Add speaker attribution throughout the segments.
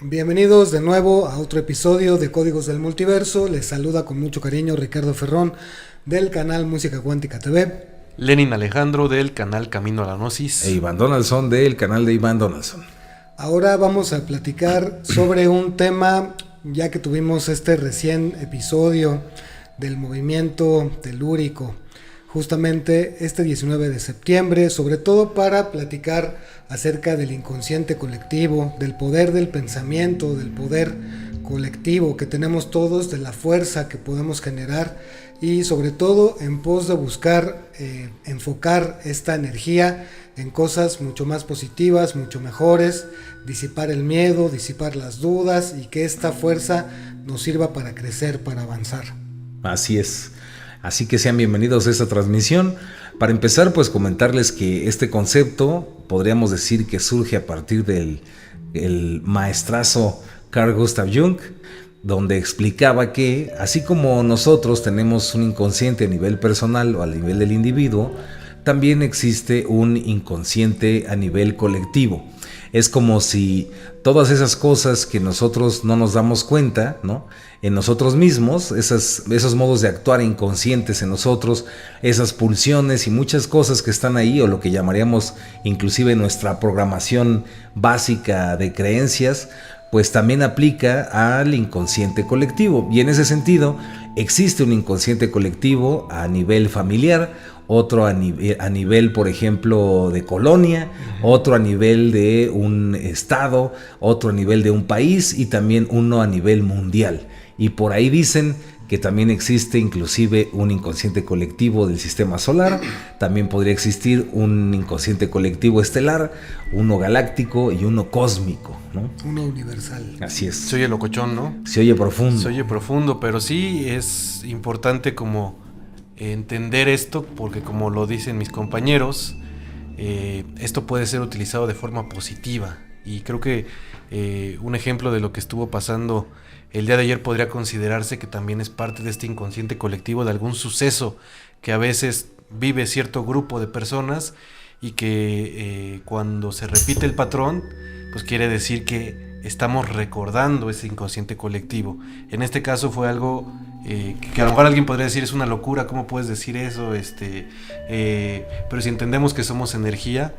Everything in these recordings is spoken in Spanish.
Speaker 1: Bienvenidos de nuevo a otro episodio de Códigos del Multiverso. Les saluda con mucho cariño Ricardo Ferrón del canal Música Cuántica TV.
Speaker 2: Lenin Alejandro del canal Camino a la Gnosis.
Speaker 3: E Iván Donaldson del canal de Iván Donaldson.
Speaker 1: Ahora vamos a platicar sobre un tema, ya que tuvimos este recién episodio del movimiento telúrico, justamente este 19 de septiembre, sobre todo para platicar acerca del inconsciente colectivo, del poder del pensamiento, del poder colectivo que tenemos todos, de la fuerza que podemos generar y sobre todo en pos de buscar enfocar esta energía en cosas mucho más positivas, mucho mejores, disipar el miedo, disipar las dudas y que esta fuerza nos sirva para crecer, para avanzar.
Speaker 3: Así es. Así que sean bienvenidos a esta transmisión. Para empezar, pues comentarles que este concepto podríamos decir que surge a partir del maestrazo Carl Gustav Jung, donde explicaba que así como nosotros tenemos un inconsciente a nivel personal o a nivel del individuo, también existe un inconsciente a nivel colectivo. Es como si todas esas cosas que nosotros no nos damos cuenta, ¿no?, en nosotros mismos, esos modos de actuar inconscientes en nosotros, esas pulsiones y muchas cosas que están ahí, o lo que llamaríamos inclusive nuestra programación básica de creencias, pues también aplica al inconsciente colectivo. Y en ese sentido, existe un inconsciente colectivo a nivel familiar, otro a nivel, por ejemplo, de colonia, otro a nivel de un estado, otro a nivel de un país y también uno a nivel mundial. Y por ahí dicen que también existe inclusive un inconsciente colectivo del sistema solar, también podría existir un inconsciente colectivo estelar, uno galáctico y uno cósmico, ¿no?
Speaker 1: Uno universal.
Speaker 3: Así es.
Speaker 2: Se oye locochón, ¿no?
Speaker 3: Se oye profundo.
Speaker 2: Se oye profundo, pero sí es importante como entender esto, porque como lo dicen mis compañeros, esto puede ser utilizado de forma positiva. Y creo que un ejemplo de lo que estuvo pasando el día de ayer podría considerarse que también es parte de este inconsciente colectivo de algún suceso que a veces vive cierto grupo de personas y que cuando se repite el patrón, pues quiere decir que estamos recordando ese inconsciente colectivo. En este caso fue algo que a lo mejor alguien podría decir es una locura, ¿cómo puedes decir eso? Pero si entendemos que somos energía,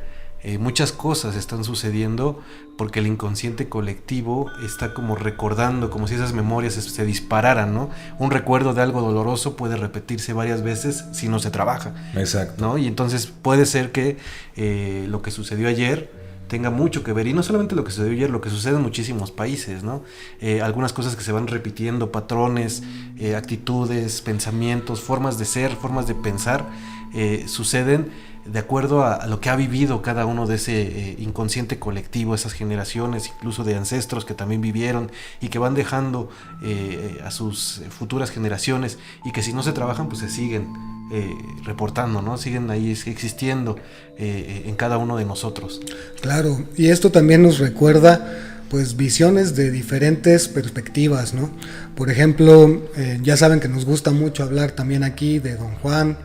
Speaker 2: muchas cosas están sucediendo porque el inconsciente colectivo está como recordando, como si esas memorias se dispararan, ¿no? Un recuerdo de algo doloroso puede repetirse varias veces si no se trabaja.
Speaker 3: Exacto.
Speaker 2: ¿No? Y entonces puede ser que lo que sucedió ayer tenga mucho que ver, y no solamente lo que sucedió ayer, lo que sucede en muchísimos países, ¿no? Algunas cosas que se van repitiendo, patrones, actitudes, pensamientos, formas de ser, formas de pensar, suceden de acuerdo a lo que ha vivido cada uno de ese inconsciente colectivo, esas generaciones, incluso de ancestros que también vivieron y que van dejando a sus futuras generaciones, y que si no se trabajan pues se siguen reportando, ¿no? Siguen ahí existiendo en cada uno de nosotros.
Speaker 1: Claro, y esto también nos recuerda pues visiones de diferentes perspectivas, ¿no? Por ejemplo, ya saben que nos gusta mucho hablar también aquí de Don Juan,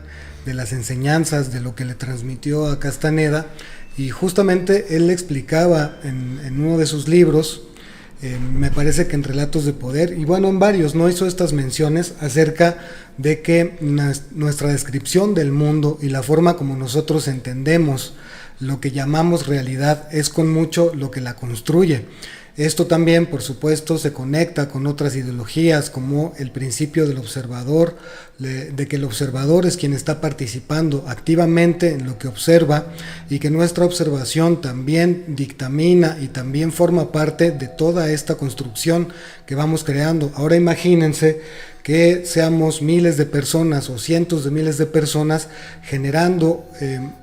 Speaker 1: de las enseñanzas, de lo que le transmitió a Castaneda, y justamente él explicaba en uno de sus libros, me parece que en Relatos de Poder, y bueno, en varios, no hizo estas menciones acerca de que nuestra descripción del mundo y la forma como nosotros entendemos lo que llamamos realidad es con mucho lo que la construye. Esto también, por supuesto, se conecta con otras ideologías como el principio del observador, de que el observador es quien está participando activamente en lo que observa y que nuestra observación también dictamina y también forma parte de toda esta construcción que vamos creando. Ahora imagínense que seamos miles de personas o cientos de miles de personas generando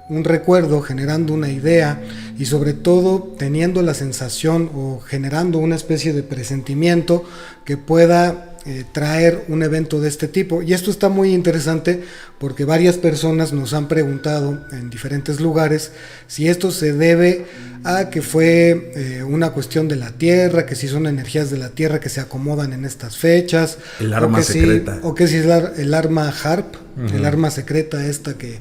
Speaker 1: un recuerdo, generando una idea y sobre todo teniendo la sensación o generando una especie de presentimiento que pueda traer un evento de este tipo. Y esto está muy interesante porque varias personas nos han preguntado en diferentes lugares si esto se debe a que fue una cuestión de la Tierra, que si son energías de la Tierra que se acomodan en estas fechas,
Speaker 3: el arma secreta,
Speaker 1: o que si es el arma HARP, el arma secreta esta que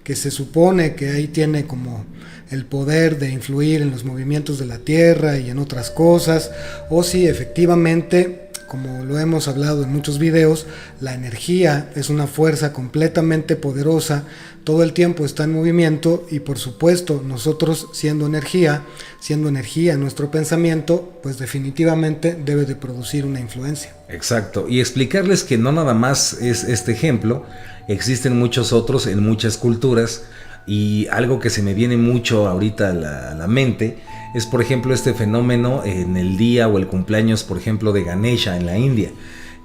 Speaker 1: que se supone que ahí tiene como el poder de influir en los movimientos de la Tierra y en otras cosas, o si efectivamente, como lo hemos hablado en muchos videos, la energía es una fuerza completamente poderosa, todo el tiempo está en movimiento y por supuesto nosotros siendo energía nuestro pensamiento, pues definitivamente debe de producir una influencia.
Speaker 3: Exacto, y explicarles que no nada más es este ejemplo, existen muchos otros en muchas culturas, y algo que se me viene mucho ahorita a la mente es, por ejemplo, este fenómeno en el día o el cumpleaños, por ejemplo, de Ganesha en la India.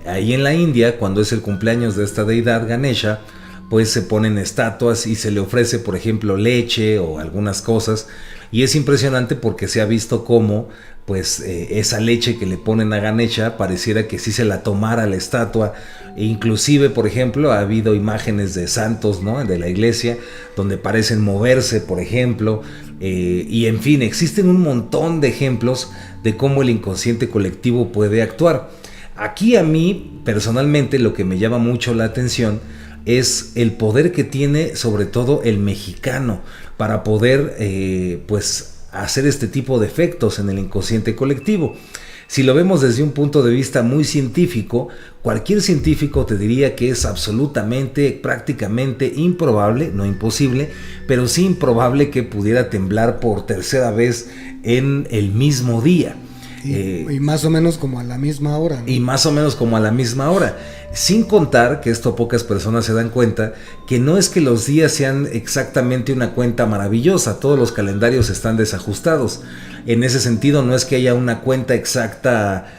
Speaker 3: Ahí en la India, cuando es el cumpleaños de esta deidad Ganesha, pues se ponen estatuas y se le ofrece, por ejemplo, leche o algunas cosas, y es impresionante porque se ha visto cómo pues esa leche que le ponen a Ganesha pareciera que sí se la tomara la estatua. E inclusive, por ejemplo, ha habido imágenes de santos, ¿no?, de la iglesia donde parecen moverse, por ejemplo, y en fin, existen un montón de ejemplos de cómo el inconsciente colectivo puede actuar. Aquí a mí personalmente lo que me llama mucho la atención es el poder que tiene sobre todo el mexicano para poder pues hacer este tipo de efectos en el inconsciente colectivo. Si lo vemos desde un punto de vista muy científico, cualquier científico te diría que es absolutamente, prácticamente improbable, no imposible, pero sí improbable que pudiera temblar por tercera vez en el mismo día.
Speaker 1: Y más o menos como a la misma hora, ¿no?
Speaker 3: Y más o menos como a la misma hora. Sin contar, que esto pocas personas se dan cuenta, que no es que los días sean exactamente una cuenta maravillosa, todos los calendarios están desajustados. En ese sentido, no es que haya una cuenta exacta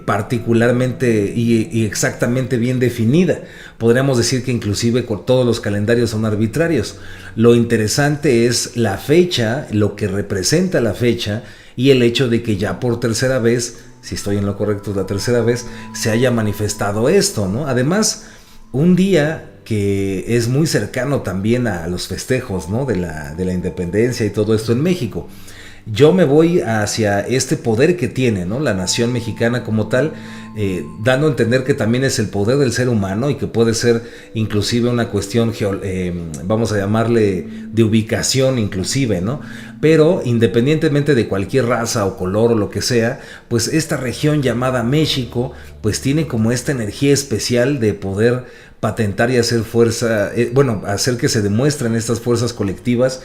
Speaker 3: particularmente y exactamente bien definida. Podríamos decir que inclusive todos los calendarios son arbitrarios. Lo interesante es la fecha, lo que representa la fecha, y el hecho de que ya por tercera vez, si estoy en lo correcto, la tercera vez, se haya manifestado esto, ¿no? Además, un día que es muy cercano también a los festejos, ¿no?, de la independencia y todo esto en México. Yo me voy hacia este poder que tiene, ¿no?, la nación mexicana como tal, dando a entender que también es el poder del ser humano y que puede ser inclusive una cuestión, vamos a llamarle, de ubicación inclusive, ¿no? Pero independientemente de cualquier raza o color o lo que sea, pues esta región llamada México, pues tiene como esta energía especial de poder patentar y hacer fuerza, hacer que se demuestren estas fuerzas colectivas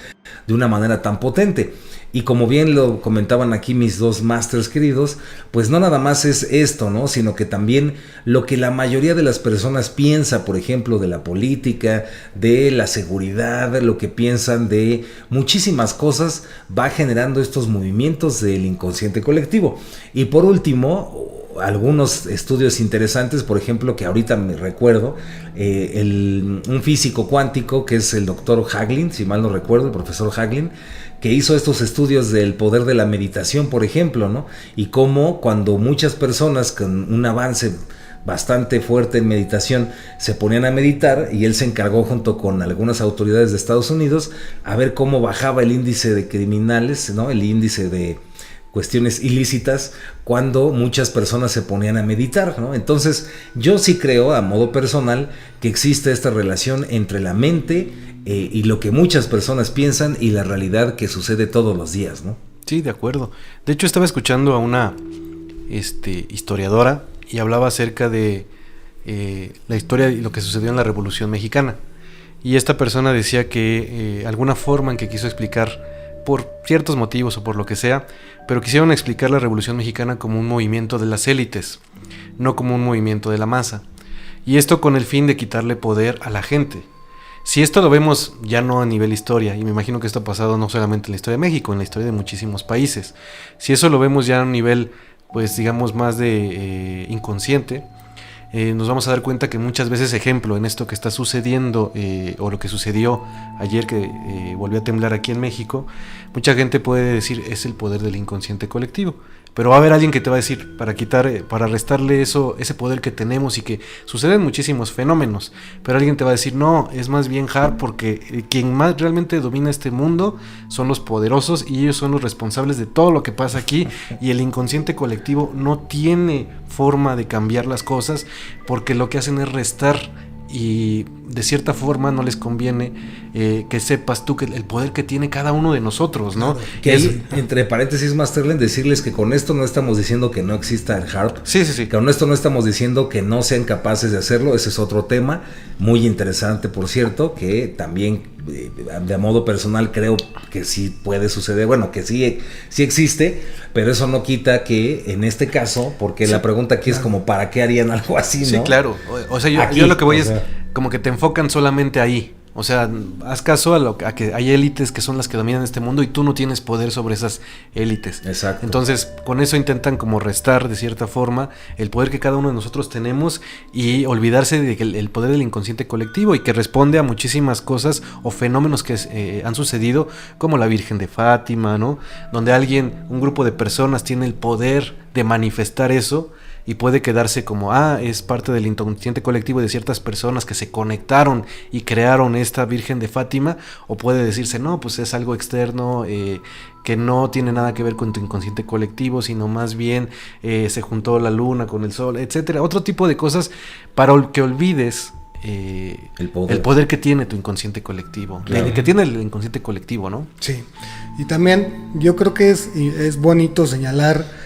Speaker 3: de una manera tan potente. Y como bien lo comentaban aquí mis dos masters queridos, pues no nada más es esto, ¿no?, sino que también lo que la mayoría de las personas piensa, por ejemplo, de la política, de la seguridad, lo que piensan de muchísimas cosas, va generando estos movimientos del inconsciente colectivo. Y por último, algunos estudios interesantes, por ejemplo, que ahorita me recuerdo, un físico cuántico que es el doctor Hagelin, si mal no recuerdo, el profesor Hagelin, que hizo estos estudios del poder de la meditación, por ejemplo, ¿no? Y cómo cuando muchas personas con un avance bastante fuerte en meditación se ponían a meditar, y él se encargó junto con algunas autoridades de Estados Unidos a ver cómo bajaba el índice de criminales, ¿no?, el índice de cuestiones ilícitas cuando muchas personas se ponían a meditar, ¿no? Entonces yo sí creo a modo personal que existe esta relación entre la mente y lo que muchas personas piensan y la realidad que sucede todos los días, ¿no?
Speaker 2: Sí, de acuerdo. De hecho, estaba escuchando a una historiadora y hablaba acerca de la historia y lo que sucedió en la Revolución Mexicana. Y esta persona decía que alguna forma en que quiso explicar, por ciertos motivos o por lo que sea, pero quisieron explicar la Revolución Mexicana como un movimiento de las élites, no como un movimiento de la masa. Y esto con el fin de quitarle poder a la gente. Si esto lo vemos ya no a nivel historia, y me imagino que esto ha pasado no solamente en la historia de México, en la historia de muchísimos países. Si eso lo vemos ya a un nivel, pues digamos, más de inconsciente, nos vamos a dar cuenta que muchas veces, ejemplo, en esto que está sucediendo, o lo que sucedió ayer que volvió a temblar aquí en México, mucha gente puede decir es el poder del inconsciente colectivo. Pero va a haber alguien que te va a decir, para restarle ese poder que tenemos y que suceden muchísimos fenómenos, pero alguien te va a decir, no, es más bien hard, porque quien más realmente domina este mundo son los poderosos y ellos son los responsables de todo lo que pasa aquí, y el inconsciente colectivo no tiene forma de cambiar las cosas porque lo que hacen es restar. Y de cierta forma no les conviene que sepas tú que el poder que tiene cada uno de nosotros, ¿no?
Speaker 3: Claro. Que ahí, entre paréntesis, Masterlen, decirles que con esto no estamos diciendo que no exista el HARP.
Speaker 2: Sí.
Speaker 3: Que con esto no estamos diciendo que no sean capaces de hacerlo. Ese es otro tema muy interesante, por cierto, que también de modo personal creo que sí puede suceder, bueno, que sí existe, pero eso no quita que en este caso, porque la pregunta aquí es como ¿para qué harían algo así, no?
Speaker 2: Sí, claro. O sea, yo lo que voy es como que te enfocan solamente ahí. O sea, haz caso a que hay élites que son las que dominan este mundo y tú no tienes poder sobre esas élites.
Speaker 3: Exacto.
Speaker 2: Entonces, con eso intentan como restar de cierta forma el poder que cada uno de nosotros tenemos y olvidarse de que el poder del inconsciente colectivo y que responde a muchísimas cosas o fenómenos que han sucedido, como la Virgen de Fátima, ¿no? Donde un grupo de personas tiene el poder de manifestar eso. Y puede quedarse como, es parte del inconsciente colectivo de ciertas personas que se conectaron y crearon esta Virgen de Fátima, o puede decirse, no, pues es algo externo que no tiene nada que ver con tu inconsciente colectivo, sino más bien se juntó la luna con el sol, etcétera. Otro tipo de cosas para que olvides el poder que tiene tu inconsciente colectivo, claro. Que tiene el inconsciente colectivo, ¿no?
Speaker 1: Sí, y también yo creo que es bonito señalar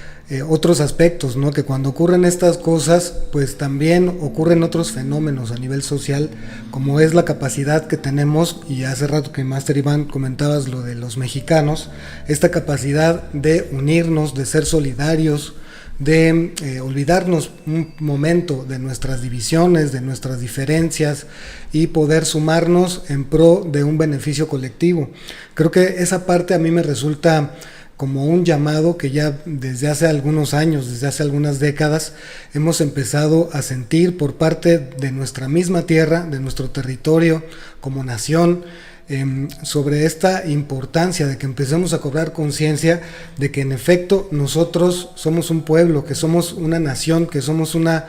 Speaker 1: otros aspectos, ¿no? Que cuando ocurren estas cosas, pues también ocurren otros fenómenos a nivel social, como es la capacidad que tenemos, y hace rato que Master Iván comentabas lo de los mexicanos, esta capacidad de unirnos, de ser solidarios, de olvidarnos un momento de nuestras divisiones, de nuestras diferencias y poder sumarnos en pro de un beneficio colectivo. Creo que esa parte a mí me resulta como un llamado que ya desde hace algunos años, desde hace algunas décadas, hemos empezado a sentir por parte de nuestra misma tierra, de nuestro territorio como nación, sobre esta importancia de que empecemos a cobrar conciencia de que en efecto nosotros somos un pueblo, que somos una nación, que somos una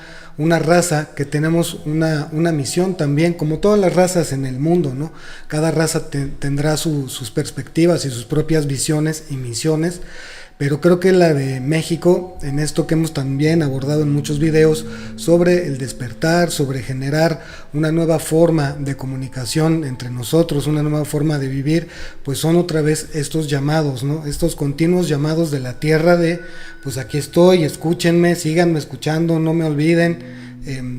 Speaker 1: raza, que tenemos una misión también, como todas las razas en el mundo, ¿no? Cada raza tendrá sus perspectivas y sus propias visiones y misiones, pero creo que la de México, en esto que hemos también abordado en muchos videos, sobre el despertar, sobre generar una nueva forma de comunicación entre nosotros, una nueva forma de vivir, pues son otra vez estos llamados, ¿no? Estos continuos llamados de la tierra de, pues aquí estoy, escúchenme, síganme escuchando, no me olviden,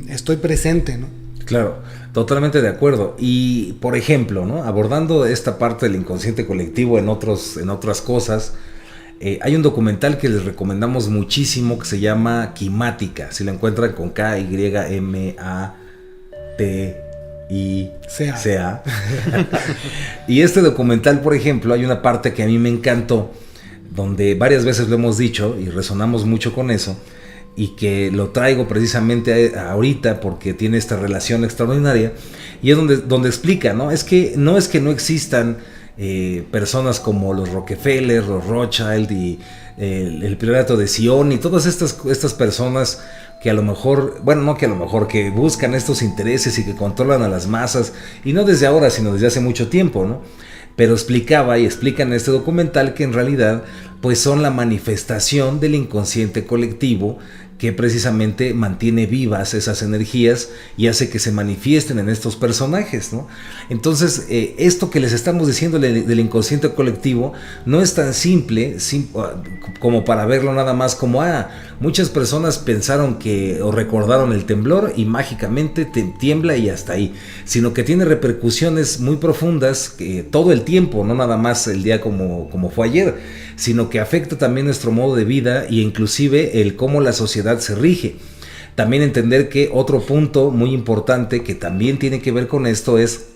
Speaker 1: estoy presente, ¿no?
Speaker 3: Claro, totalmente de acuerdo. Y, por ejemplo, ¿no? Abordando esta parte del inconsciente colectivo en otras cosas, hay un documental que les recomendamos muchísimo que se llama Quimática. Si lo encuentran con K-Y-M-A-T-I-C-A. Y este documental, por ejemplo, hay una parte que a mí me encantó, donde varias veces lo hemos dicho y resonamos mucho con eso, y que lo traigo precisamente ahorita porque tiene esta relación extraordinaria, y es donde explica, ¿no? Es que no existan personas como los Rockefeller, los Rothschild y el Priorato de Sion y todas estas personas que a lo mejor, bueno, no que a lo mejor, que buscan estos intereses y que controlan a las masas, y no desde ahora, sino desde hace mucho tiempo, ¿no? Pero explican en este documental que en realidad pues son la manifestación del inconsciente colectivo que precisamente mantiene vivas esas energías y hace que se manifiesten en estos personajes, ¿no? Entonces, esto que les estamos diciendo del inconsciente colectivo no es tan simple como para verlo nada más como, muchas personas pensaron o recordaron el temblor y mágicamente tiembla y hasta ahí, sino que tiene repercusiones muy profundas todo el tiempo, no nada más el día como fue ayer, sino que afecta también nuestro modo de vida e inclusive el cómo la sociedad se rige. También entender que otro punto muy importante que también tiene que ver con esto es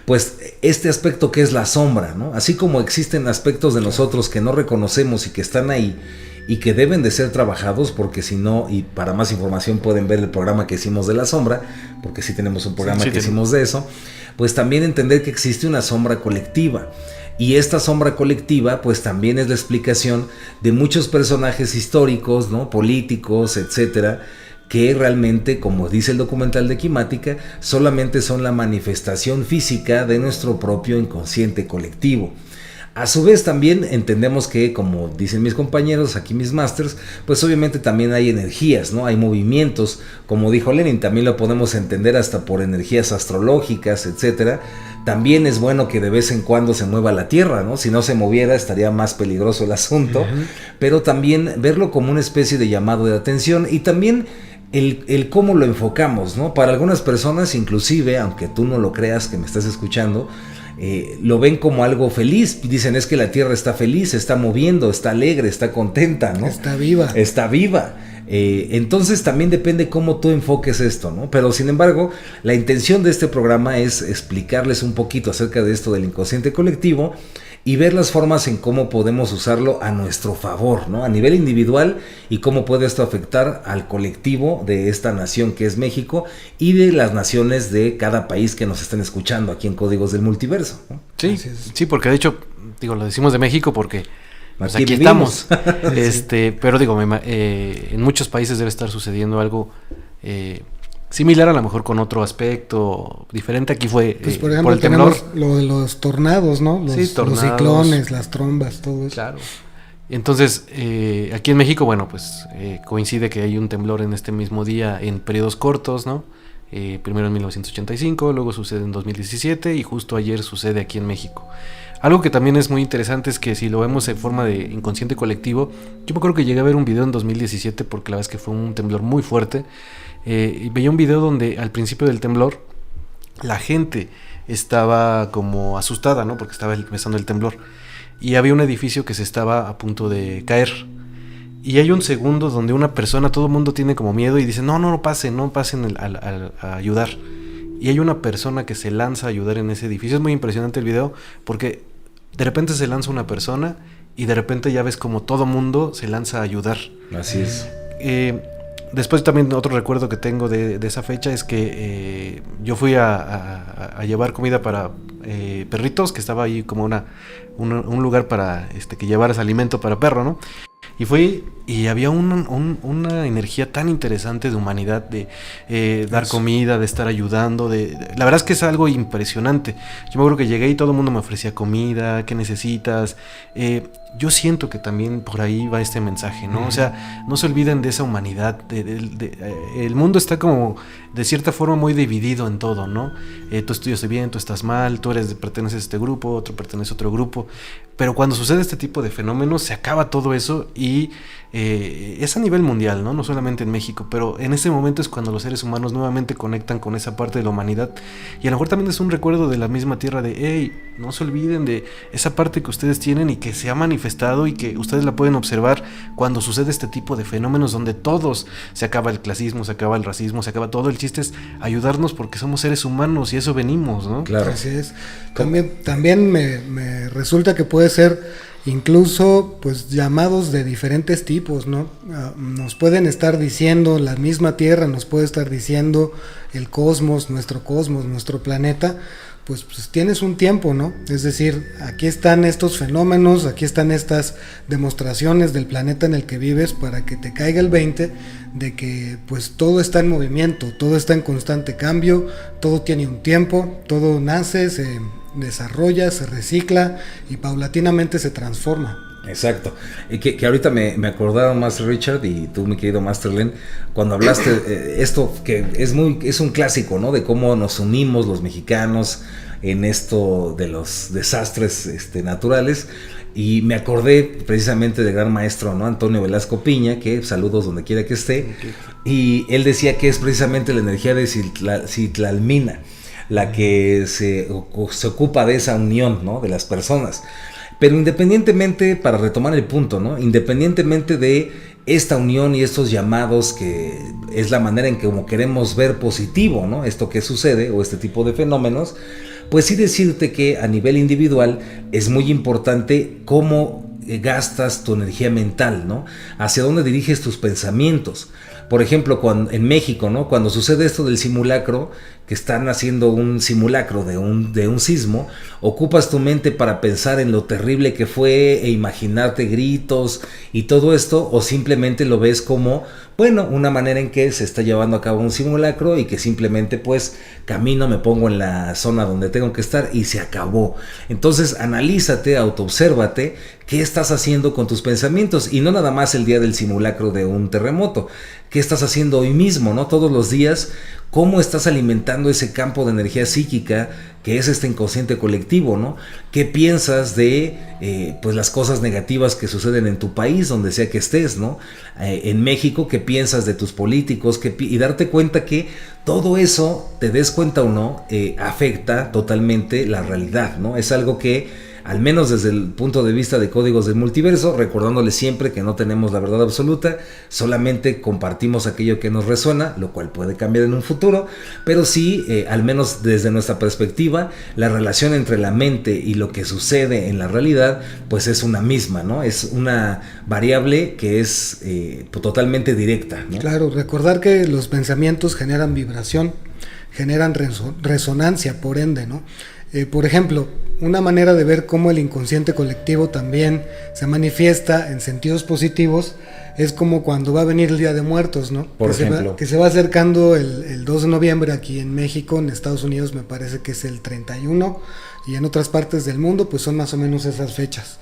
Speaker 3: pues este aspecto que es la sombra, ¿no? Así como existen aspectos de nosotros que no reconocemos y que están ahí y que deben de ser trabajados, porque si no, y para más información pueden ver el programa que hicimos de la sombra, porque sí tenemos un programa que hicimos de eso, pues también entender que existe una sombra colectiva. Y esta sombra colectiva pues también es la explicación de muchos personajes históricos, ¿no? Políticos, etcétera, que realmente, como dice el documental de Quimática, solamente son la manifestación física de nuestro propio inconsciente colectivo. A su vez también entendemos que, como dicen mis compañeros, aquí mis masters, pues obviamente también hay energías, ¿no? Hay movimientos, como dijo Lenin, también lo podemos entender hasta por energías astrológicas, etcétera. También es bueno que de vez en cuando se mueva la Tierra, ¿no? Si no se moviera estaría más peligroso el asunto, pero también verlo como una especie de llamado de atención y también el cómo lo enfocamos, ¿no? Para algunas personas, inclusive, aunque tú no lo creas que me estás escuchando, lo ven como algo feliz. Dicen, es que la Tierra está feliz, se está moviendo, está alegre, está contenta, ¿no?
Speaker 1: Está viva.
Speaker 3: Está viva. Entonces también depende cómo tú enfoques esto, ¿no? Pero sin embargo, la intención de este programa es explicarles un poquito acerca de esto del inconsciente colectivo y ver las formas en cómo podemos usarlo a nuestro favor, ¿no? A nivel individual y cómo puede esto afectar al colectivo de esta nación que es México y de las naciones de cada país que nos están escuchando aquí en Códigos del Multiverso, ¿no?
Speaker 2: Sí, porque de hecho, digo, lo decimos de México porque pues aquí
Speaker 3: vivimos.
Speaker 2: estamos. Pero digo, en muchos países debe estar sucediendo algo similar, a lo mejor con otro aspecto diferente. Aquí fue
Speaker 1: pues por ejemplo,
Speaker 2: el temblor.
Speaker 1: tenemos lo de los tornados, ¿no?
Speaker 2: Tornados,
Speaker 1: los ciclones, las trombas, todo eso.
Speaker 2: Claro. Entonces, aquí en México, bueno, pues coincide que hay un temblor en este mismo día en periodos cortos, ¿no? Primero en 1985, luego sucede en 2017 y justo ayer sucede aquí en México. Algo que también es muy interesante es que si lo vemos en forma de inconsciente colectivo, yo me acuerdo que llegué a ver un video en 2017 porque la verdad es que fue un temblor muy fuerte. Y veía un video donde al principio del temblor la gente estaba como asustada, ¿no? Porque estaba empezando el temblor. Y había un edificio que se estaba a punto de caer. Y hay un segundo donde una persona, todo el mundo tiene como miedo y dice, no pasen a ayudar. Y hay una persona que se lanza a ayudar en ese edificio. Es muy impresionante el video porque de repente se lanza una persona y de repente ya ves como todo mundo se lanza a ayudar.
Speaker 3: Así es.
Speaker 2: Después también otro recuerdo que tengo de esa fecha es que yo fui a llevar comida para perritos, que estaba ahí como un lugar para que llevaras alimento para perro, ¿no? Y fui y había una energía tan interesante de humanidad, de dar comida, de estar ayudando, la verdad es que es algo impresionante. Yo me acuerdo que llegué y todo el mundo me ofrecía comida, ¿qué necesitas? Yo siento que también por ahí va este mensaje, ¿no? O sea, no se olviden de esa humanidad. El mundo está como, de cierta forma, muy dividido en todo, ¿no? Tú estudias bien, tú estás mal, tú perteneces a este grupo, otro pertenece a otro grupo. Pero cuando sucede este tipo de fenómenos, se acaba todo eso y es a nivel mundial, ¿no? No solamente en México, pero en ese momento es cuando los seres humanos nuevamente conectan con esa parte de la humanidad. Y a lo mejor también es un recuerdo de la misma tierra de, hey, no se olviden de esa parte que ustedes tienen y que se ha manifestado y que ustedes la pueden observar cuando sucede este tipo de fenómenos donde todos, se acaba el clasismo, se acaba el racismo, se acaba todo. El chiste es ayudarnos porque somos seres humanos y eso venimos, ¿no?
Speaker 3: Claro.
Speaker 1: Así es. También me resulta que puede ser incluso pues llamados de diferentes tipos, ¿no? Nos pueden estar diciendo, la misma Tierra nos puede estar diciendo el cosmos, nuestro planeta, pues tienes un tiempo, ¿no? Es decir, aquí están estos fenómenos, aquí están estas demostraciones del planeta en el que vives para que te caiga el 20 de que pues todo está en movimiento, todo está en constante cambio, todo tiene un tiempo, todo nace, se desarrolla, se recicla y paulatinamente se transforma.
Speaker 3: Exacto. Y que ahorita me acordaron, Master Richard, y tú, mi querido Master Len, cuando hablaste esto que es un clásico, ¿no? De cómo nos unimos los mexicanos en esto de los desastres naturales. Y me acordé precisamente del gran maestro, ¿no? Antonio Velasco Piña, que saludos donde quiera que esté. Y él decía que es precisamente la energía de Citlalmina la que se ocupa de esa unión, ¿no? De las personas. Pero independientemente, para retomar el punto, ¿no? Independientemente de esta unión y estos llamados, que es la manera en que como queremos ver positivo, ¿no? Esto que sucede o este tipo de fenómenos, pues sí decirte que a nivel individual es muy importante cómo gastas tu energía mental, ¿no? Hacia dónde diriges tus pensamientos. Por ejemplo, en México, ¿no? Cuando sucede esto del simulacro, que están haciendo un simulacro de un sismo, ocupas tu mente para pensar en lo terrible que fue e imaginarte gritos y todo esto, o simplemente lo ves como Bueno, una manera en que se está llevando a cabo un simulacro y que simplemente pues camino, me pongo en la zona donde tengo que estar y se acabó. Entonces analízate, autoobsérvate qué estás haciendo con tus pensamientos y no nada más el día del simulacro de un terremoto. ¿Qué estás haciendo hoy mismo, no? Todos los días, ¿cómo estás alimentando ese campo de energía psíquica que es este inconsciente colectivo, ¿no? ¿Qué piensas de pues las cosas negativas que suceden en tu país, donde sea que estés, ¿no? En México, ¿qué piensas de tus políticos? Y darte cuenta que todo eso, te des cuenta o no, afecta totalmente la realidad, ¿no? Es algo que, al menos desde el punto de vista de Códigos del Multiverso, recordándoles siempre que no tenemos la verdad absoluta, solamente compartimos aquello que nos resuena, lo cual puede cambiar en un futuro, pero sí, al menos desde nuestra perspectiva, la relación entre la mente y lo que sucede en la realidad, pues es una misma, ¿no? Es una variable que es totalmente directa, ¿no?
Speaker 1: Claro, recordar que los pensamientos generan vibración, generan resonancia, por ende, ¿no? Por ejemplo, una manera de ver cómo el inconsciente colectivo también se manifiesta en sentidos positivos es como cuando va a venir el Día de Muertos, ¿no?
Speaker 3: Por ejemplo.
Speaker 1: Que se va acercando el 2 de noviembre aquí en México, en Estados Unidos me parece que es el 31 y en otras partes del mundo pues son más o menos esas fechas.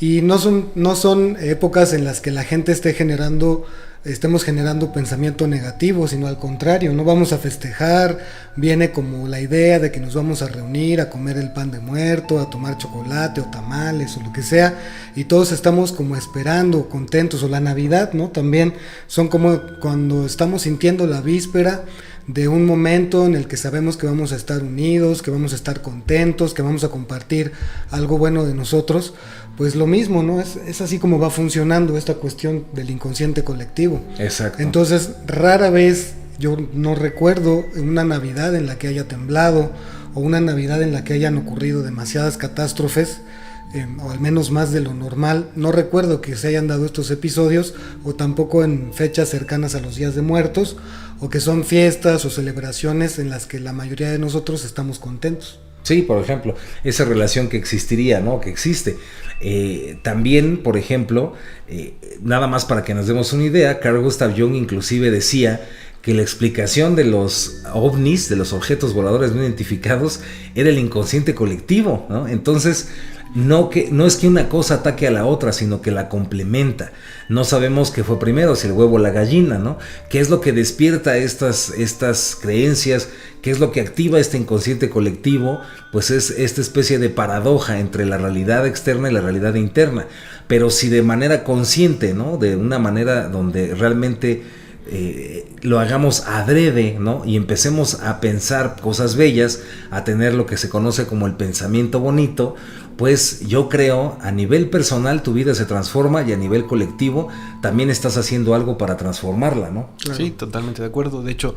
Speaker 1: Y no son épocas en las que la gente estemos generando pensamiento negativo, sino al contrario, no vamos a festejar, viene como la idea de que nos vamos a reunir, a comer el pan de muerto, a tomar chocolate o tamales o lo que sea, y todos estamos como esperando, contentos, o la Navidad, ¿no? También son como cuando estamos sintiendo la víspera de un momento en el que sabemos que vamos a estar unidos, que vamos a estar contentos, que vamos a compartir algo bueno de nosotros. Pues lo mismo, ¿no? Es así como va funcionando esta cuestión del inconsciente colectivo.
Speaker 3: Exacto.
Speaker 1: Entonces, rara vez yo no recuerdo una Navidad en la que haya temblado o una Navidad en la que hayan ocurrido demasiadas catástrofes, o al menos más de lo normal. No recuerdo que se hayan dado estos episodios, o tampoco en fechas cercanas a los días de muertos, o que son fiestas o celebraciones en las que la mayoría de nosotros estamos contentos.
Speaker 3: Sí, por ejemplo, esa relación que existiría, ¿no? Que existe. También, por ejemplo, nada más para que nos demos una idea, Carl Gustav Jung inclusive decía que la explicación de los ovnis, de los objetos voladores no identificados, era el inconsciente colectivo, ¿no? Entonces, no es que una cosa ataque a la otra, sino que la complementa. No sabemos qué fue primero, si el huevo o la gallina, ¿no? ¿Qué es lo que despierta estas creencias? ¿Qué es lo que activa este inconsciente colectivo? Pues es esta especie de paradoja entre la realidad externa y la realidad interna. Pero si de manera consciente, ¿no? De una manera donde realmente lo hagamos adrede, ¿no? Y empecemos a pensar cosas bellas, a tener lo que se conoce como el pensamiento bonito, pues yo creo, a nivel personal tu vida se transforma, y a nivel colectivo también estás haciendo algo para transformarla, ¿no?
Speaker 2: Claro. Sí, totalmente de acuerdo. De hecho,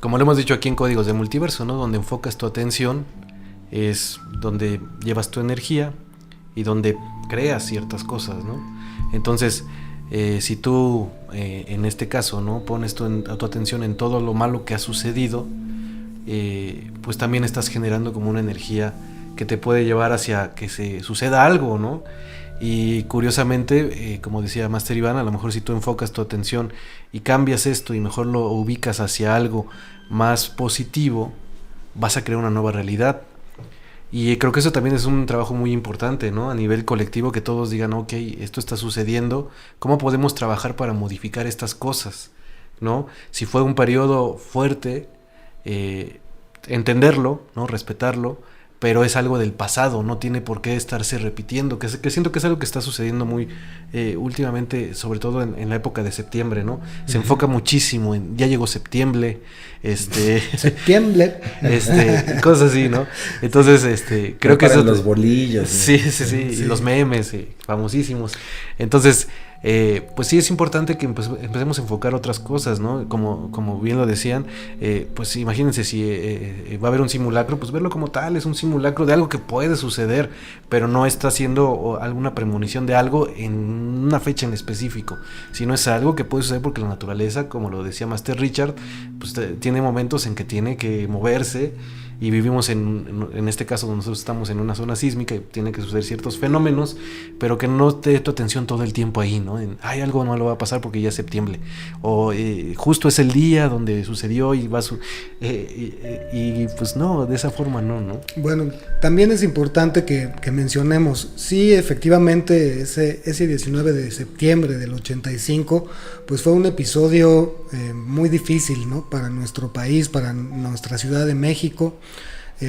Speaker 2: como lo hemos dicho aquí en Códigos de Multiverso, ¿no? Donde enfocas tu atención es donde llevas tu energía y donde creas ciertas cosas, ¿no? Entonces, si tú, en este caso, ¿no? Pones tu atención en todo lo malo que ha sucedido, pues también estás generando como una energía que te puede llevar hacia que se suceda algo, ¿no? Y curiosamente, como decía Master Iván, a lo mejor si tú enfocas tu atención y cambias esto y mejor lo ubicas hacia algo más positivo, vas a crear una nueva realidad. Y creo que eso también es un trabajo muy importante, ¿no? A nivel colectivo, que todos digan, ok, esto está sucediendo, ¿cómo podemos trabajar para modificar estas cosas? ¿No? Si fue un periodo fuerte, entenderlo, ¿no? Respetarlo, pero es algo del pasado, no tiene por qué estarse repitiendo, que siento que es algo que está sucediendo muy últimamente, sobre todo en la época de septiembre, ¿no? Se enfoca muchísimo en, ya llegó septiembre,
Speaker 1: septiembre,
Speaker 2: cosas así, ¿no? Entonces, creo que eso,
Speaker 3: los bolillos,
Speaker 2: sí, y los memes, famosísimos. Entonces, pues sí es importante que empecemos a enfocar otras cosas, ¿no? Como bien lo decían, pues imagínense si va a haber un simulacro, pues verlo como tal, es un simulacro de algo que puede suceder, pero no está haciendo alguna premonición de algo en una fecha en específico, sino es algo que puede suceder porque la naturaleza, como lo decía Master Richard, pues tiene momentos en que tiene que moverse y vivimos en este caso nosotros estamos en una zona sísmica y tienen que suceder ciertos fenómenos, pero que no te dé tu atención todo el tiempo ahí, ¿no? Hay algo malo va a pasar porque ya es septiembre, o justo es el día donde sucedió y y pues no, de esa forma no.
Speaker 1: Bueno, también es importante que mencionemos, sí, efectivamente ese 19 de septiembre del 85, pues fue un episodio muy difícil, ¿no? Para nuestro país, para nuestra Ciudad de México.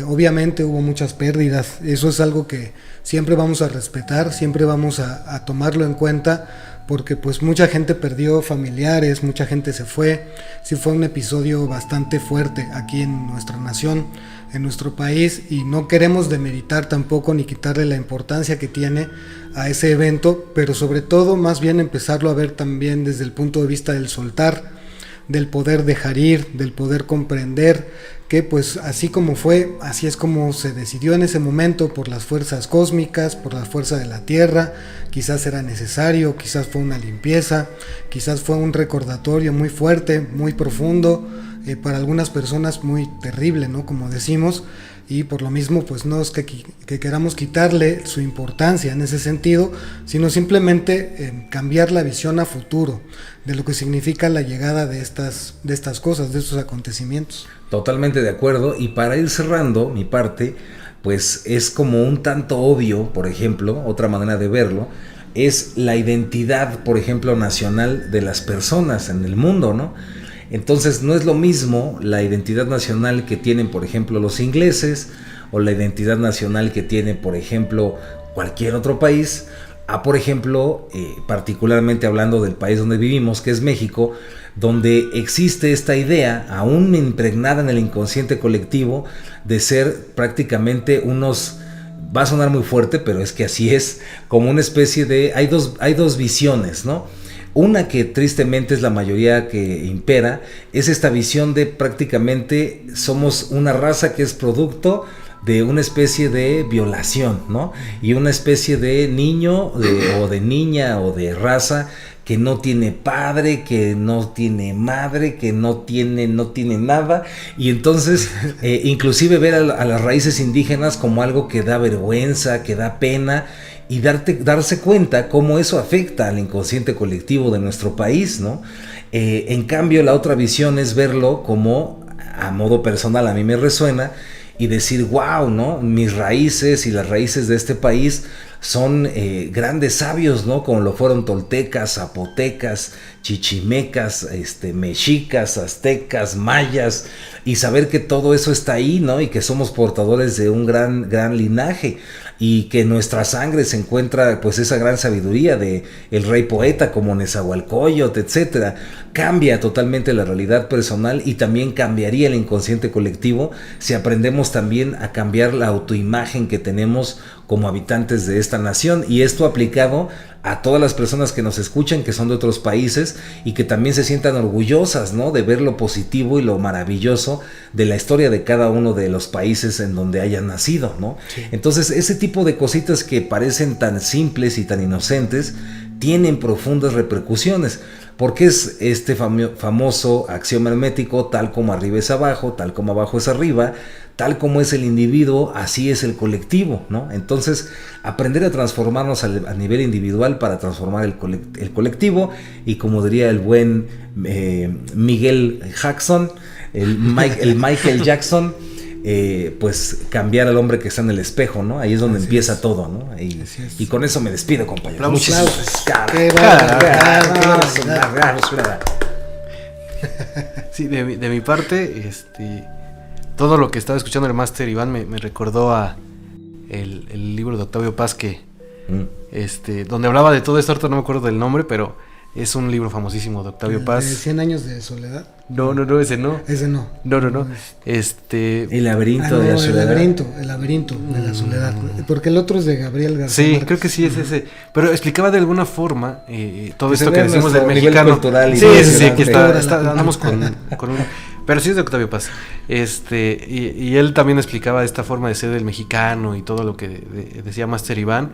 Speaker 1: Obviamente hubo muchas pérdidas, eso es algo que siempre vamos a respetar, siempre vamos a tomarlo en cuenta, porque pues mucha gente perdió familiares, mucha gente se fue. Sí, fue un episodio bastante fuerte aquí en nuestra nación, en nuestro país, y no queremos demeritar tampoco ni quitarle la importancia que tiene a ese evento, pero sobre todo más bien empezarlo a ver también desde el punto de vista del soltar, del poder dejar ir, del poder comprender que pues así como fue, así es como se decidió en ese momento por las fuerzas cósmicas, por la fuerza de la Tierra. Quizás era necesario, quizás fue una limpieza, quizás fue un recordatorio muy fuerte, muy profundo, para algunas personas muy terrible, ¿no? Como decimos, y por lo mismo pues no es que queramos quitarle su importancia en ese sentido, sino simplemente cambiar la visión a futuro de lo que significa la llegada de estas cosas, de estos acontecimientos.
Speaker 3: Totalmente de acuerdo, y para ir cerrando mi parte, pues es como un tanto obvio, por ejemplo, otra manera de verlo, es la identidad, por ejemplo, nacional de las personas en el mundo, ¿no? Entonces no es lo mismo la identidad nacional que tienen, por ejemplo, los ingleses, o la identidad nacional que tiene, por ejemplo, cualquier otro país, a, por ejemplo, particularmente hablando del país donde vivimos, que es México, donde existe esta idea, aún impregnada en el inconsciente colectivo, de ser prácticamente unos, va a sonar muy fuerte, pero es que así es, como una especie de, hay dos visiones, ¿no? Una que tristemente es la mayoría que impera, es esta visión de prácticamente somos una raza que es producto de una especie de violación, ¿no? Y una especie de niño o de niña o de raza que no tiene padre, que no tiene madre, que no tiene nada, y entonces inclusive ver a las raíces indígenas como algo que da vergüenza, que da pena, y darse cuenta cómo eso afecta al inconsciente colectivo de nuestro país, ¿no? En cambio, la otra visión es verlo como, a modo personal, a mí me resuena, y decir, wow, ¿no? Mis raíces y las raíces de este país son grandes sabios, ¿no? Como lo fueron toltecas, zapotecas, chichimecas, mexicas, aztecas, mayas, y saber que todo eso está ahí, ¿no? Y que somos portadores de un gran linaje, y que en nuestra sangre se encuentra pues esa gran sabiduría de el rey poeta como Nezahualcóyotl, etcétera. Cambia totalmente la realidad personal, y también cambiaría el inconsciente colectivo si aprendemos también a cambiar la autoimagen que tenemos como habitantes de esta nación, y esto aplicado a todas las personas que nos escuchan, que son de otros países, y que también se sientan orgullosas, ¿no? De ver lo positivo y lo maravilloso de la historia de cada uno de los países en donde hayan nacido, ¿no? Sí. Entonces, ese tipo de cositas que parecen tan simples y tan inocentes tienen profundas repercusiones, porque es este famoso axioma hermético: tal como arriba es abajo, tal como abajo es arriba, tal como es el individuo, así es el colectivo, ¿no? Entonces, aprender a transformarnos a nivel individual para transformar el colectivo, y como diría el buen Miguel Jackson, el Michael Jackson, pues cambiar al hombre que está en el espejo, ¿no? Ahí es donde empieza todo, ¿no? Y con eso me despido, compañero.
Speaker 2: Muchísimas
Speaker 3: gracias.
Speaker 2: Sí, de mi parte, todo lo que estaba escuchando el máster Iván me recordó a el libro de Octavio Paz que donde hablaba de todo esto. Ahorita no me acuerdo del nombre, pero es un libro famosísimo de Octavio Paz.
Speaker 1: ¿De 100 años de soledad?
Speaker 2: No, ese no.
Speaker 1: Ese no.
Speaker 2: No.
Speaker 3: El laberinto de la soledad.
Speaker 1: El laberinto de la soledad. Porque el otro es de Gabriel García
Speaker 2: Sí,
Speaker 1: Márquez.
Speaker 2: creo que sí es ese. Pero explicaba de alguna forma todo
Speaker 3: Que
Speaker 2: esto que decimos del
Speaker 3: nivel
Speaker 2: mexicano.
Speaker 3: Cultural y
Speaker 2: sí, que andamos con un... Pero sí es de Octavio Paz. Y él también explicaba esta forma de ser del mexicano y todo lo que decía Máster Iván.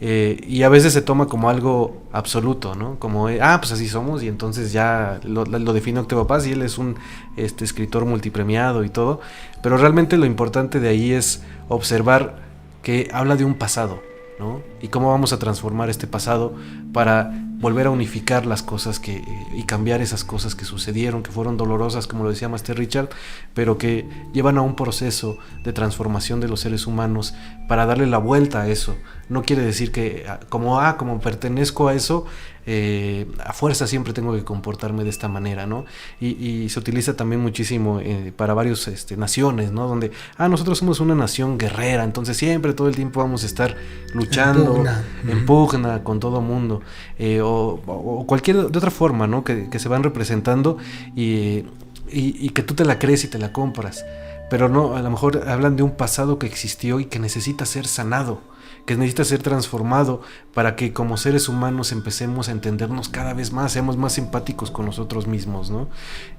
Speaker 2: Y a veces se toma como algo absoluto, ¿no? Como, pues así somos y entonces ya lo define Octavio Paz y él es un escritor multipremiado y todo. Pero realmente lo importante de ahí es observar que habla de un pasado, ¿no? Y cómo vamos a transformar este pasado para volver a unificar las cosas y cambiar esas cosas que sucedieron, que fueron dolorosas, como lo decía Master Richard, pero que llevan a un proceso de transformación de los seres humanos para darle la vuelta a eso. No quiere decir que como pertenezco a eso, a fuerza siempre tengo que comportarme de esta manera, ¿no? Y se utiliza también muchísimo para varias naciones, ¿no? Donde nosotros somos una nación guerrera, entonces siempre todo el tiempo vamos a estar luchando en pugna con todo mundo, o cualquier de otra forma, ¿no? Que se van representando y que tú te la crees y te la compras, pero no, a lo mejor hablan de un pasado que existió y que necesita ser sanado, que necesita ser transformado para que como seres humanos empecemos a entendernos cada vez más, seamos más empáticos con nosotros mismos, ¿no?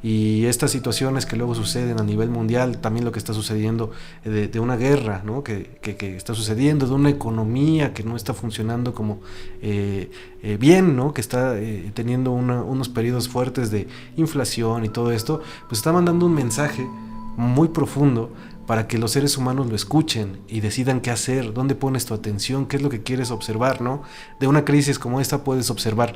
Speaker 2: Y estas situaciones que luego suceden a nivel mundial, también lo que está sucediendo de una guerra, ¿no? que está sucediendo, de una economía que no está funcionando como bien, ¿no? Que está teniendo unos periodos fuertes de inflación y todo esto, pues está mandando un mensaje muy profundo para que los seres humanos lo escuchen y decidan qué hacer, dónde pones tu atención, qué es lo que quieres observar, ¿no? De una crisis como esta puedes observar,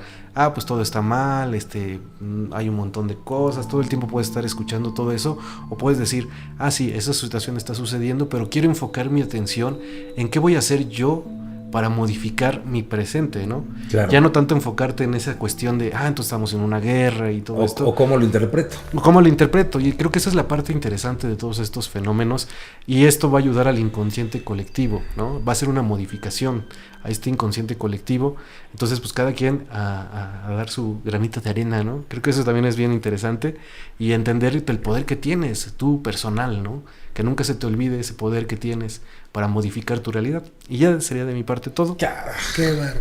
Speaker 2: pues todo está mal, hay un montón de cosas, todo el tiempo puedes estar escuchando todo eso, o puedes decir, sí, esa situación está sucediendo, pero quiero enfocar mi atención en qué voy a hacer yo para modificar mi presente, ¿no?
Speaker 3: Claro.
Speaker 2: Ya no tanto enfocarte en esa cuestión de, entonces estamos en una guerra y todo esto.
Speaker 3: O cómo lo interpreto.
Speaker 2: O cómo lo interpreto, y creo que esa es la parte interesante de todos estos fenómenos, y esto va a ayudar al inconsciente colectivo, ¿no? Va a ser una modificación a este inconsciente colectivo, entonces pues cada quien a dar su granito de arena, ¿no? Creo que eso también es bien interesante, y entender el poder que tienes, tú personal, ¿no? Que nunca se te olvide ese poder que tienes para modificar tu realidad. Y ya sería de mi parte todo.
Speaker 1: Qué bárbaro.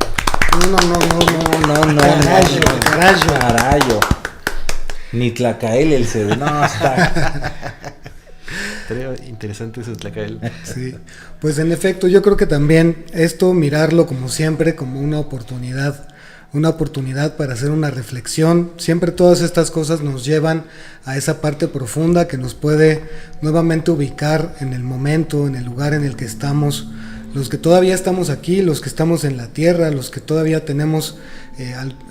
Speaker 1: No.
Speaker 3: Carayo. Ni Tlacael el CD. No, está.
Speaker 2: Estaría interesante eso de Tlacael.
Speaker 1: Sí, pues en efecto, yo creo que también esto, mirarlo como siempre, como una oportunidad para hacer una reflexión. Siempre todas estas cosas nos llevan a esa parte profunda que nos puede nuevamente ubicar en el momento, en el lugar en el que estamos. Los que todavía estamos aquí, los que estamos en la tierra, los que todavía tenemos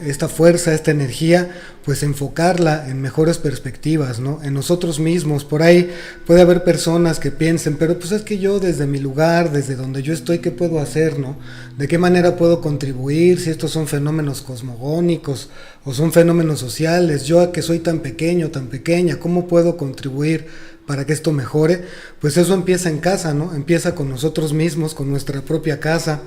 Speaker 1: esta fuerza, esta energía, pues enfocarla en mejores perspectivas, ¿no? En nosotros mismos. Por ahí puede haber personas que piensen, pero pues es que yo desde mi lugar, desde donde yo estoy, ¿qué puedo hacer, no? ¿De qué manera puedo contribuir? Si estos son fenómenos cosmogónicos o son fenómenos sociales, yo que soy tan pequeño, tan pequeña, ¿cómo puedo contribuir para que esto mejore? Pues eso empieza en casa, ¿no? Empieza con nosotros mismos, con nuestra propia casa.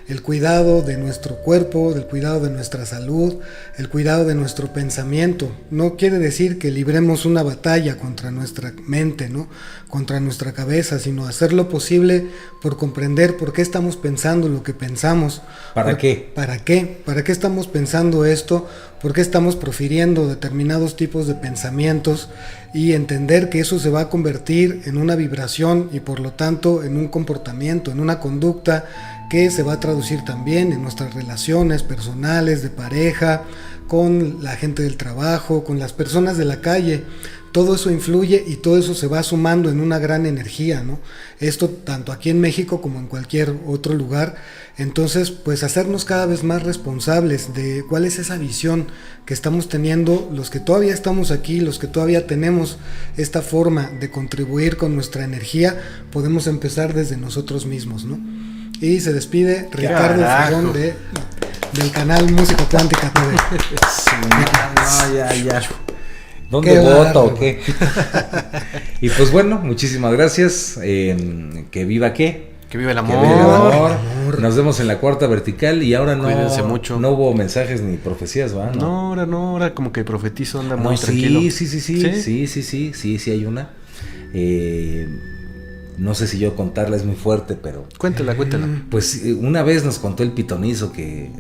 Speaker 1: El cuidado de nuestro cuerpo, el cuidado de nuestra salud, el cuidado de nuestro pensamiento. No quiere decir que libremos una batalla contra nuestra mente, ¿no? Contra nuestra cabeza, sino hacer lo posible por comprender por qué estamos pensando lo que pensamos.
Speaker 3: ¿Para qué?
Speaker 1: ¿Para qué? ¿Para qué estamos pensando esto? ¿Por qué estamos profiriendo determinados tipos de pensamientos? Y entender que eso se va a convertir en una vibración y por lo tanto en un comportamiento, en una conducta que se va a traducir también en nuestras relaciones personales, de pareja, con la gente del trabajo, con las personas de la calle. Todo eso influye y todo eso se va sumando en una gran energía, ¿no? Esto tanto aquí en México como en cualquier otro lugar. Entonces, pues hacernos cada vez más responsables de cuál es esa visión que estamos teniendo, los que todavía estamos aquí, los que todavía tenemos esta forma de contribuir con nuestra energía, podemos empezar desde nosotros mismos, ¿no? Y se despide Ricardo Ferrón del canal Música Cuántica TV.
Speaker 3: Ya. ¿Dónde voto o qué? Y pues bueno, muchísimas gracias. Que viva qué.
Speaker 2: Que viva el amor.
Speaker 3: Que viva el amor. Nos vemos en la cuarta vertical y ahora
Speaker 2: Cuídense mucho.
Speaker 3: No hubo mensajes ni profecías, ¿va?
Speaker 2: No, ahora como que profetizo, anda muy tranquilo.
Speaker 3: Sí hay una. No sé si yo contarla, es muy fuerte, pero...
Speaker 2: Cuéntala.
Speaker 3: Pues una vez nos contó el pitonizo que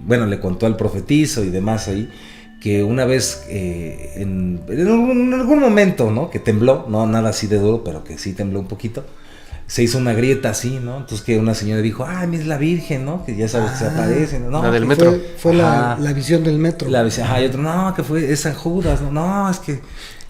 Speaker 3: le contó al profetizo y demás ahí, que una vez en algún momento, ¿no? Que tembló, no nada así de duro, pero que sí tembló un poquito, se hizo una grieta así, ¿no? Entonces que una señora dijo, es la Virgen, ¿no? Que ya sabes que se aparece, ¿no?
Speaker 2: La del metro.
Speaker 1: Fue la visión del metro.
Speaker 3: Y otro, no, que es San Judas, no, es que...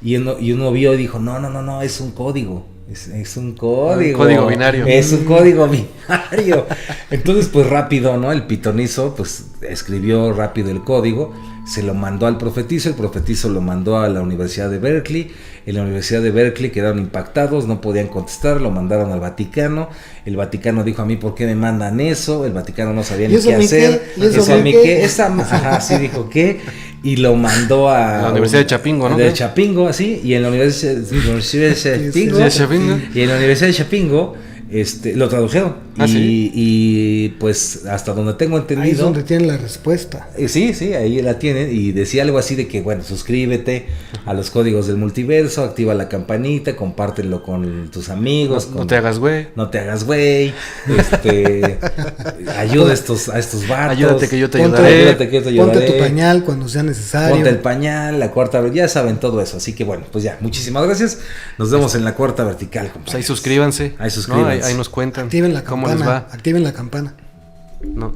Speaker 3: Y uno vio y dijo, no, es un código. Es un código.
Speaker 2: Un código binario.
Speaker 3: Es un código binario. Entonces, pues rápido, ¿no? El pitonizo, pues escribió rápido el código, se lo mandó al profetizo, el profetizo lo mandó a la Universidad de Berkeley. En la Universidad de Berkeley quedaron impactados, no podían contestar, lo mandaron al Vaticano. El Vaticano dijo, a mí, ¿por qué me mandan eso? El Vaticano no sabía ni qué hacer.
Speaker 1: ¿Eso a mí qué?
Speaker 3: Así dijo, ¿qué? Y lo mandó a
Speaker 2: la Universidad de Chapingo, ¿no?
Speaker 3: De Chapingo, así, y en la Universidad de Chapingo, y en la Universidad de Chapingo, lo tradujeron. Y pues hasta donde tengo entendido.
Speaker 1: Ahí es donde tienen la respuesta.
Speaker 3: Sí, ahí la tienen. Y decía algo así de que, bueno, suscríbete a los códigos del multiverso, activa la campanita, compártelo con tus amigos.
Speaker 2: No te hagas güey.
Speaker 3: No te hagas güey. Ayuda a estos vatos.
Speaker 2: Ayúdate que yo te ayudaré.
Speaker 1: Ponte tu pañal cuando sea necesario.
Speaker 3: Ponte el pañal, la cuarta, ya saben todo eso. Así que bueno, pues ya, muchísimas gracias. Nos vemos en la cuarta vertical,
Speaker 2: pues ahí suscríbanse.
Speaker 3: Ahí suscríbanse.
Speaker 2: Ahí nos cuentan.
Speaker 1: Activen la
Speaker 2: cómo
Speaker 1: campana.
Speaker 2: les va.
Speaker 1: Activen la campana.
Speaker 2: No.